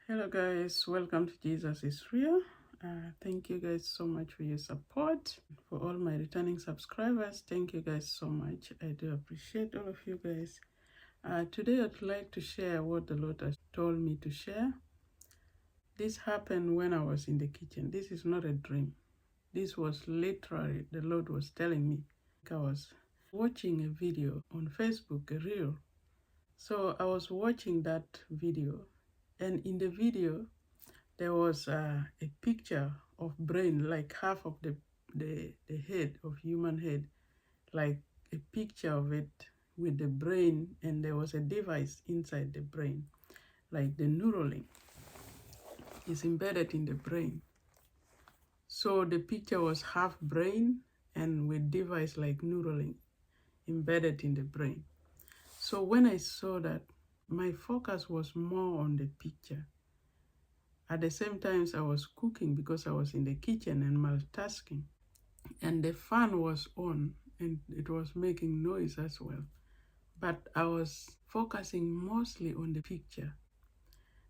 Hello guys, welcome to Jesusisreal. Thank you guys so much for your support. For all my returning subscribers, thank you guys so much. I do appreciate all of you guys. Today I'd like to share what the Lord has told me to share. This happened when I was in the kitchen. This is not a dream. This was literally the Lord was telling me. I was watching a video on Facebook, a reel. So I was watching that video, and in the video there was a picture of brain, like half of the head of human head, like a picture of it with the brain, and there was a device inside the brain, like the Neuralink is embedded in the brain. So the picture was half brain and with device like Neuralink embedded in the brain. So when I saw that, my focus was more on the picture. At the same time, I was cooking because I was in the kitchen and multitasking. And the fan was on and it was making noise as well. But I was focusing mostly on the picture.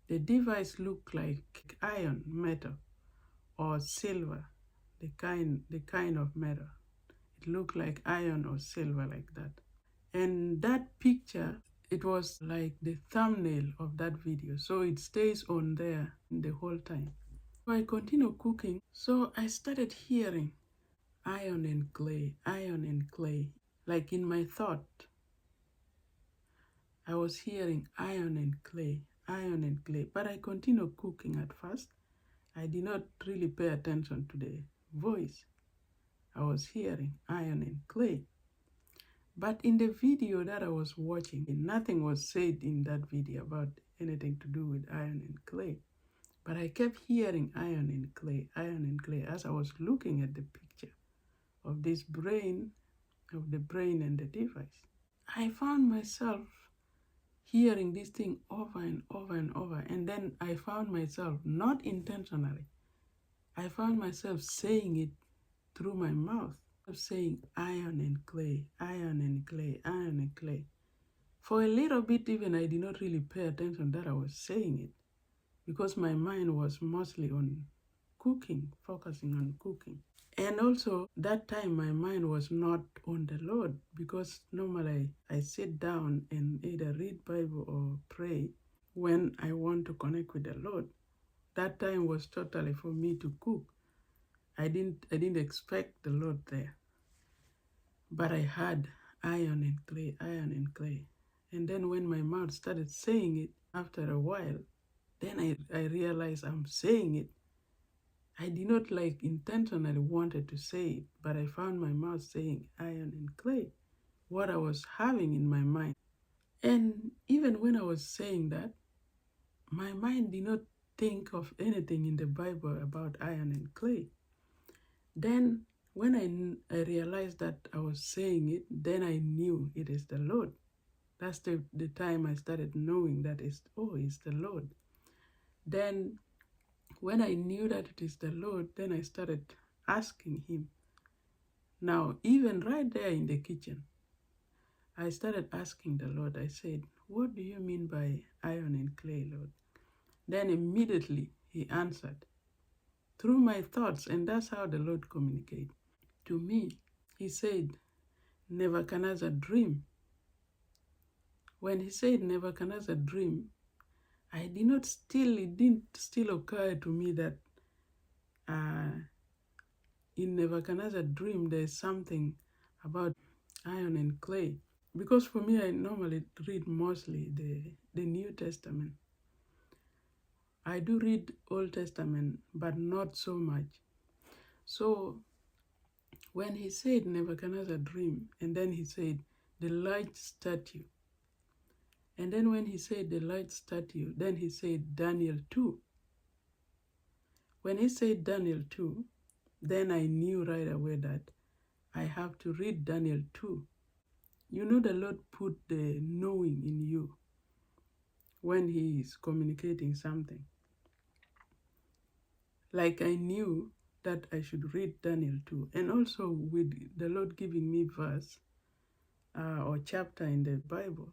The device looked like iron, metal, or silver, the kind of metal. It looked like iron or silver, like that. And that picture, it was like the thumbnail of that video. So it stays on there the whole time. So I continued cooking. So I started hearing iron and clay. Like in my thought, I was hearing iron and clay. But I continued cooking at first. I did not really pay attention to the voice. I was hearing iron and clay. But in the video that I was watching, nothing was said in that video about anything to do with iron and clay. But I kept hearing iron and clay, as I was looking at the picture of this brain, of the brain and the device. I found myself hearing this thing over and over and over. And then I found myself, not intentionally, I found myself saying it through my mouth, saying iron and clay, iron and clay, iron and clay. For a little bit even, I did not really pay attention that I was saying it because my mind was mostly on cooking, focusing on cooking. And also that time my mind was not on the Lord because normally I sit down and either read Bible or pray when I want to connect with the Lord. That time was totally for me to cook. I didn't expect the Lord there. But I had iron and clay, iron and clay. And then when my mouth started saying it after a while, then I realized I'm saying it. I did not intentionally wanted to say it, but I found my mouth saying iron and clay, what I was having in my mind. And even when I was saying that, my mind did not think of anything in the Bible about iron and clay. Then when I realized that I was saying it, then I knew it is the Lord. That's the time I started knowing that it's the Lord. Then when I knew that it is the Lord, then I started asking him. Now, even right there in the kitchen, I started asking the Lord. I said, what do you mean by iron and clay, Lord? Then immediately he answered through my thoughts, and that's how the Lord communicated to me. He said, Nebuchadnezzar dream. When he said Nebuchadnezzar dream, it didn't still occur to me that in Nebuchadnezzar dream there's something about iron and clay. Because for me, I normally read mostly the New Testament. I do read Old Testament, but not so much. So when he said Nebuchadnezzar dream, and then he said the large statue, and then when he said the large statue, then he said Daniel 2. When he said Daniel 2, then I knew right away that I have to read Daniel 2. You know, the Lord put the knowing in you when he is communicating something. Like I knew that I should read Daniel 2. And also with the Lord giving me verse or chapter in the Bible,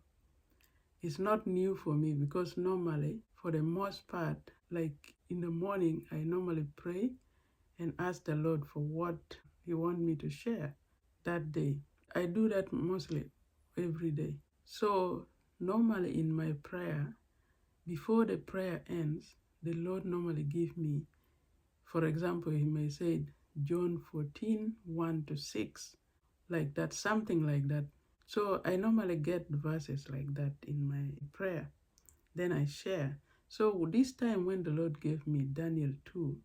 it's not new for me because normally, for the most part, Like in the morning, I normally pray and ask the Lord for what He wants me to share that day. I do that mostly every day. So normally in my prayer, before the prayer ends, the Lord normally give me, for example, He may say John 14, 1-6, like that, something like that. So I normally get verses like that in my prayer. Then I share. So this time when the Lord gave me Daniel 2,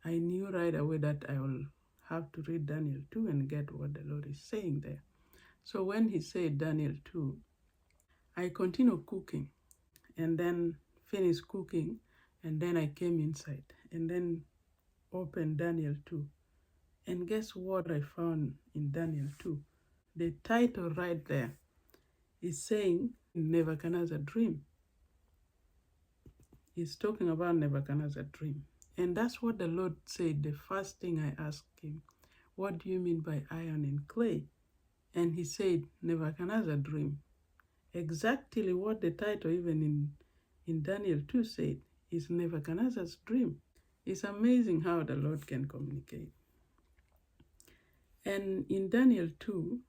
I knew right away that I will have to read Daniel 2 and get what the Lord is saying there. So when He said Daniel 2, I continued cooking and then finished cooking, and then I came inside and then opened Daniel 2. And guess what I found in Daniel 2? The title right there is saying Nebuchadnezzar's dream. He's talking about Nebuchadnezzar's dream. And that's what the Lord said. The first thing I asked Him, what do you mean by iron and clay? And He said, Nebuchadnezzar's dream. Exactly what the title even in Daniel 2 said is Nebuchadnezzar's dream. It's amazing how the Lord can communicate. And in Daniel 2,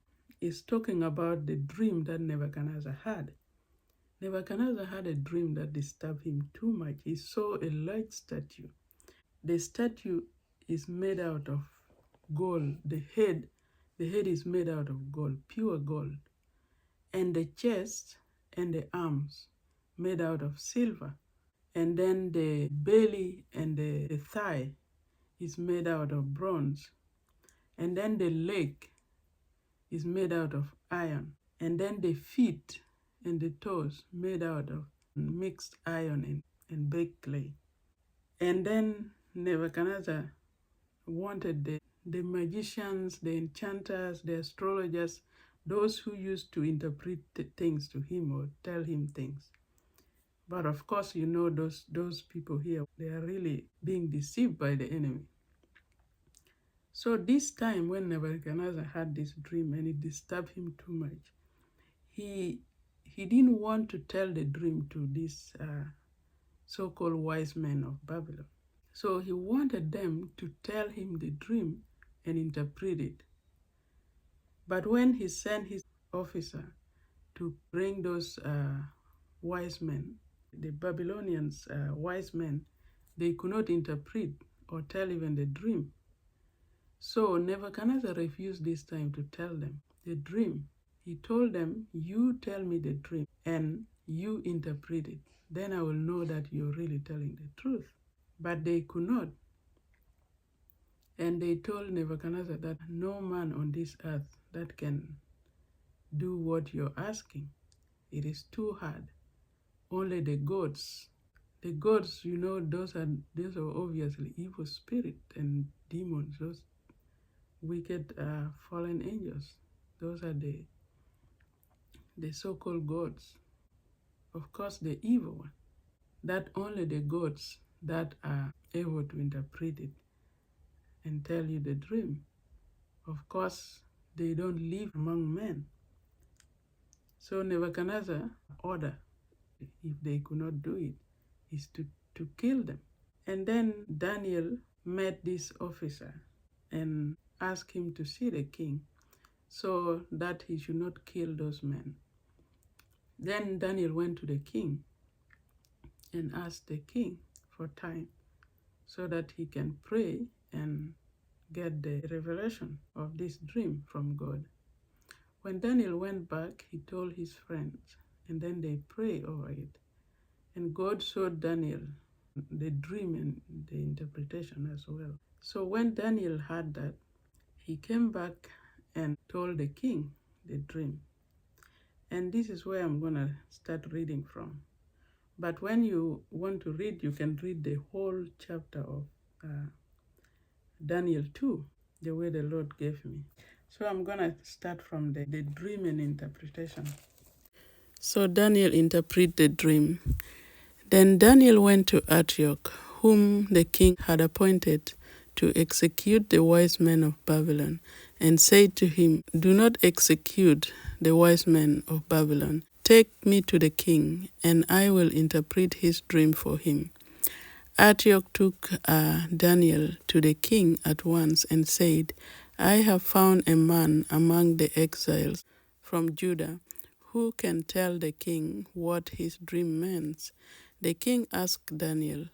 it's talking about the dream that Nebuchadnezzar had. Nebuchadnezzar had a dream that disturbed him too much. He saw a large statue. The statue is made out of gold. The head is made out of gold, pure gold. And the chest and the arms made out of silver. And then the belly and the thigh is made out of bronze. And then the leg is made out of iron. And then the feet and the toes made out of mixed iron and baked clay. And then Nebuchadnezzar wanted the magicians, the enchanters, the astrologers, those who used to interpret things to him or tell him things. But of course, you know, those people here, they are really being deceived by the enemy. So this time when Nebuchadnezzar had this dream and it disturbed him too much, he didn't want to tell the dream to these so-called wise men of Babylon. So he wanted them to tell him the dream and interpret it. But when he sent his officer to bring those wise men, the Babylonians wise men, they could not interpret or tell even the dream. So Nebuchadnezzar refused this time to tell them the dream. He told them, you tell me the dream and you interpret it. Then I will know that you're really telling the truth. But they could not. And they told Nebuchadnezzar that no man on this earth that can do what you're asking. It is too hard. Only the gods. The gods, you know, those are obviously evil spirits and demons, those wicked fallen angels. Those are the so-called gods. Of course, the evil one. That only the gods that are able to interpret it and tell you the dream. Of course, they don't live among men. So Nebuchadnezzar ordered, if they could not do it, is to kill them. And then Daniel met this officer and asked him to see the king so that he should not kill those men. Then Daniel went to the king and asked the king for time so that he can pray and get the revelation of this dream from God. When Daniel went back, he told his friends, and then they prayed over it. And God showed Daniel the dream and the interpretation as well. So when Daniel heard that, he came back and told the king the dream. And this is where I'm going to start reading from. But when you want to read, you can read the whole chapter of Daniel 2, the way the Lord gave me. So I'm going to start from the dream and interpretation. So Daniel interpreted the dream. Then Daniel went to Antioch, whom the king had appointed to execute the wise men of Babylon, and said to him, do not execute the wise men of Babylon. Take me to the king, and I will interpret his dream for him. Antioch took Daniel to the king at once and said, I have found a man among the exiles from Judah who can tell the king what his dream means. The king asked Daniel,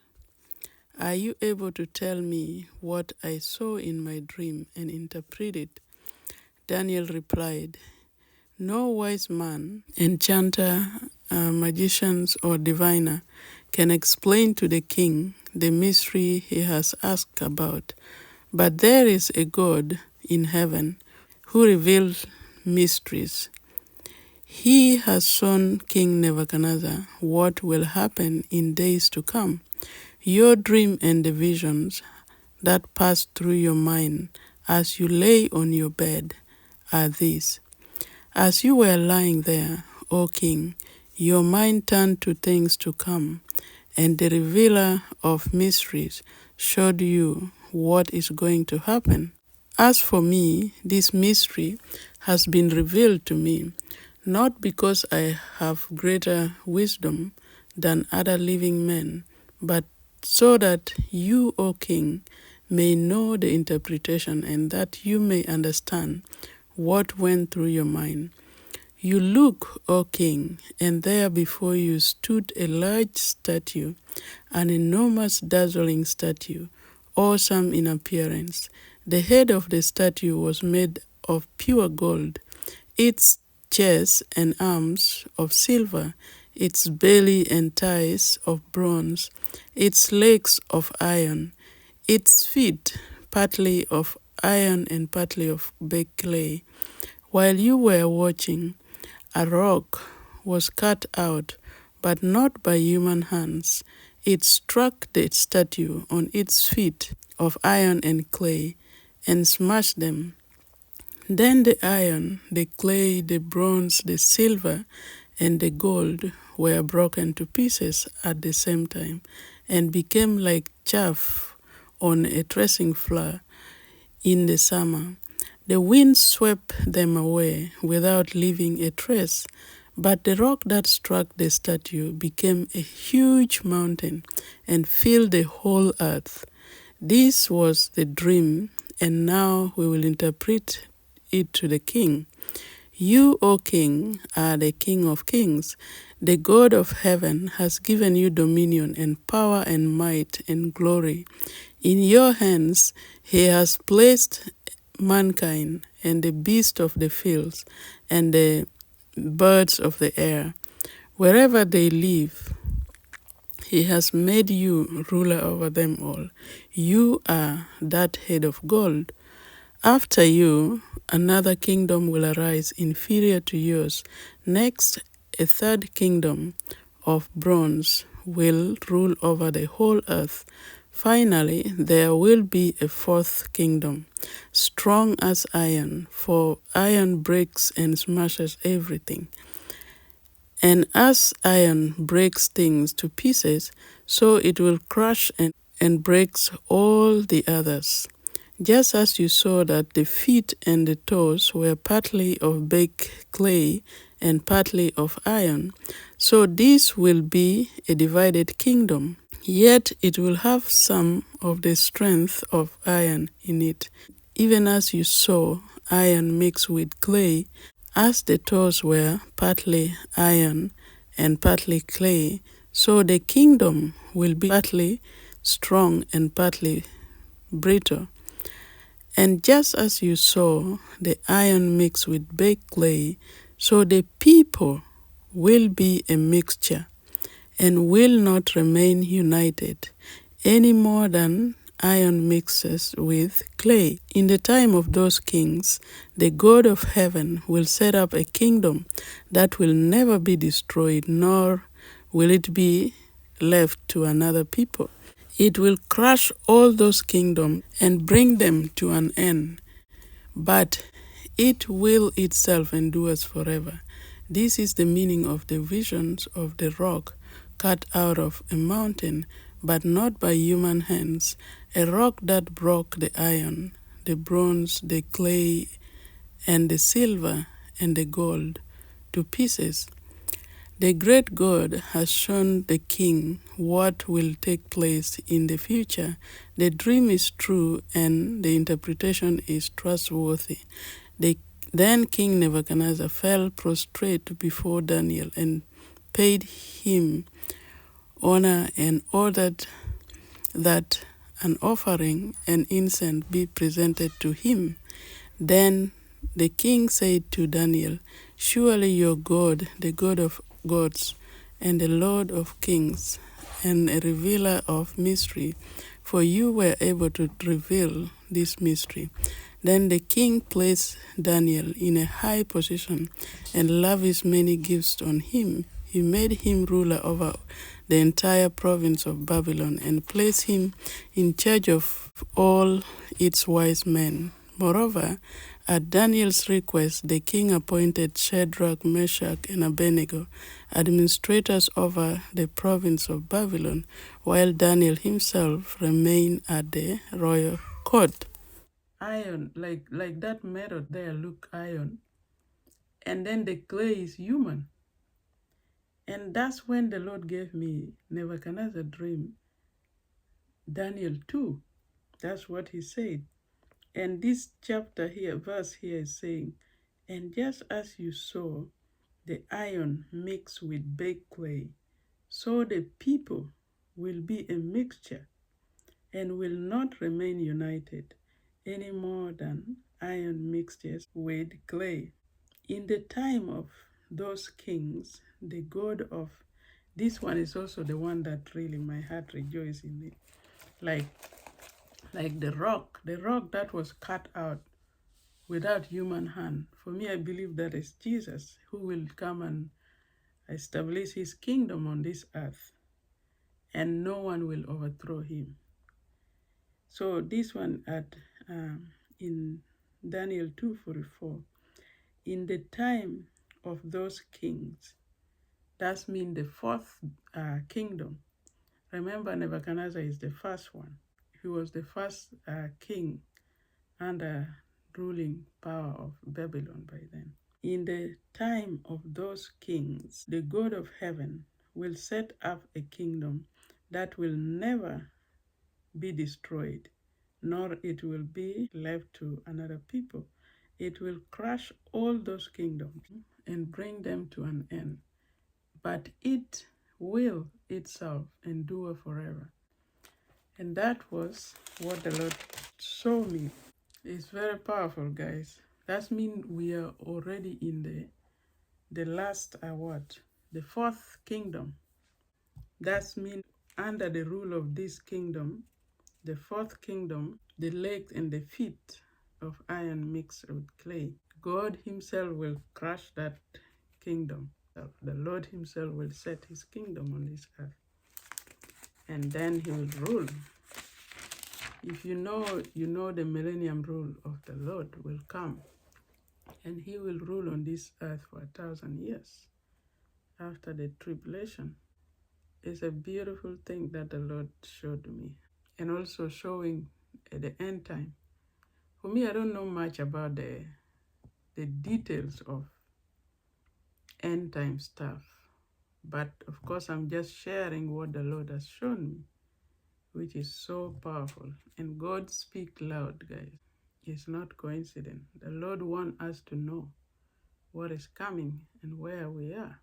Are you able to tell me what I saw in my dream and interpret it? Daniel replied, No wise man, enchanter, magician, or diviner can explain to the king the mystery he has asked about. But there is a God in heaven who reveals mysteries. He has shown King Nebuchadnezzar what will happen in days to come. Your dream and the visions that pass through your mind as you lay on your bed are these. As you were lying there, O king, your mind turned to things to come, and the revealer of mysteries showed you what is going to happen. As for me, this mystery has been revealed to me, not because I have greater wisdom than other living men, but so that you, O king, may know the interpretation and that you may understand what went through your mind. You look, O king, and there before you stood a large statue, an enormous dazzling statue, awesome in appearance. The head of the statue was made of pure gold, its chest and arms of silver, its belly and thighs of bronze, its legs of iron, its feet partly of iron and partly of baked clay. While you were watching, a rock was cut out, but not by human hands. It struck the statue on its feet of iron and clay and smashed them. Then the iron, the clay, the bronze, the silver, and the gold were broken to pieces at the same time and became like chaff on a threshing floor in the summer. The wind swept them away without leaving a trace, but the rock that struck the statue became a huge mountain and filled the whole earth. This was the dream, and now we will interpret it to the king. You, O king, are the King of kings. The God of heaven has given you dominion and power and might and glory. In your hands he has placed mankind and the beasts of the fields and the birds of the air. Wherever they live, he has made you ruler over them all. You are that head of gold. After you, another kingdom will arise inferior to yours. Next, a third kingdom of bronze will rule over the whole earth. Finally, there will be a fourth kingdom, strong as iron, for iron breaks and smashes everything. And as iron breaks things to pieces, so it will crush and breaks all the others. Just as you saw that the feet and the toes were partly of baked clay and partly of iron, so this will be a divided kingdom. Yet it will have some of the strength of iron in it, even as you saw iron mixed with clay, as the toes were partly iron and partly clay, so the kingdom will be partly strong and partly brittle. And just as you saw the iron mixed with baked clay, so the people will be a mixture and will not remain united any more than iron mixes with clay. In the time of those kings, the God of heaven will set up a kingdom that will never be destroyed, nor will it be left to another people. It will crush all those kingdoms and bring them to an end, but it will itself endure forever. This is the meaning of the visions of the rock cut out of a mountain, but not by human hands, a rock that broke the iron, the bronze, the clay, and the silver, and the gold to pieces. The great God has shown the king what will take place in the future. The dream is true and the interpretation is trustworthy. Then King Nebuchadnezzar fell prostrate before Daniel and paid him honor and ordered that an offering and incense be presented to him. Then the king said to Daniel, "Surely your God, the God of gods, and the Lord of kings, and a revealer of mystery, for you were able to reveal this mystery." Then the king placed Daniel in a high position and lavished many gifts on him. He made him ruler over the entire province of Babylon and placed him in charge of all its wise men. Moreover, at Daniel's request, the king appointed Shadrach, Meshach, and Abednego administrators over the province of Babylon, while Daniel himself remained at the royal court. Iron, like that method there, look iron. And then the clay is human. And that's when the Lord gave me Nebuchadnezzar dream, Daniel 2. That's what he said. And this chapter here, verse here is saying, "And just as you saw the iron mixed with baked clay, so the people will be a mixture and will not remain united any more than iron mixtures with clay. In the time of those kings, the God of," this one is also the one that really my heart rejoiced in it, like the rock that was cut out without human hand. For me, I believe that is Jesus, who will come and establish his kingdom on this earth, and no one will overthrow him. So this one in Daniel 2:44, in the time of those kings, that means the fourth kingdom. Remember, Nebuchadnezzar is the first one. He was the first king under ruling power of Babylon by then. In the time of those kings, the God of heaven will set up a kingdom that will never be destroyed, nor it will be left to another people. It will crush all those kingdoms and bring them to an end. But it will itself endure forever. And that was what the Lord showed me. It's very powerful, guys. That means we are already in the last what? The fourth kingdom. That means under the rule of this kingdom, the fourth kingdom, the legs and the feet of iron mixed with clay. God himself will crush that kingdom. The Lord himself will set his kingdom on this earth. And then he will rule. If you know the millennium rule of the Lord will come. And he will rule on this earth for 1,000 years after the tribulation. It's a beautiful thing that the Lord showed me. And also showing at the end time. For me, I don't know much about the details of end time stuff. But of course, I'm just sharing what the Lord has shown me, which is so powerful. And God speaks loud, guys. It's not coincidence. The Lord wants us to know what is coming and where we are.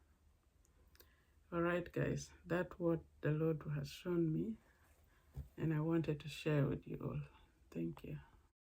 All right, guys, that's what the Lord has shown me, and I wanted to share with you all. Thank you.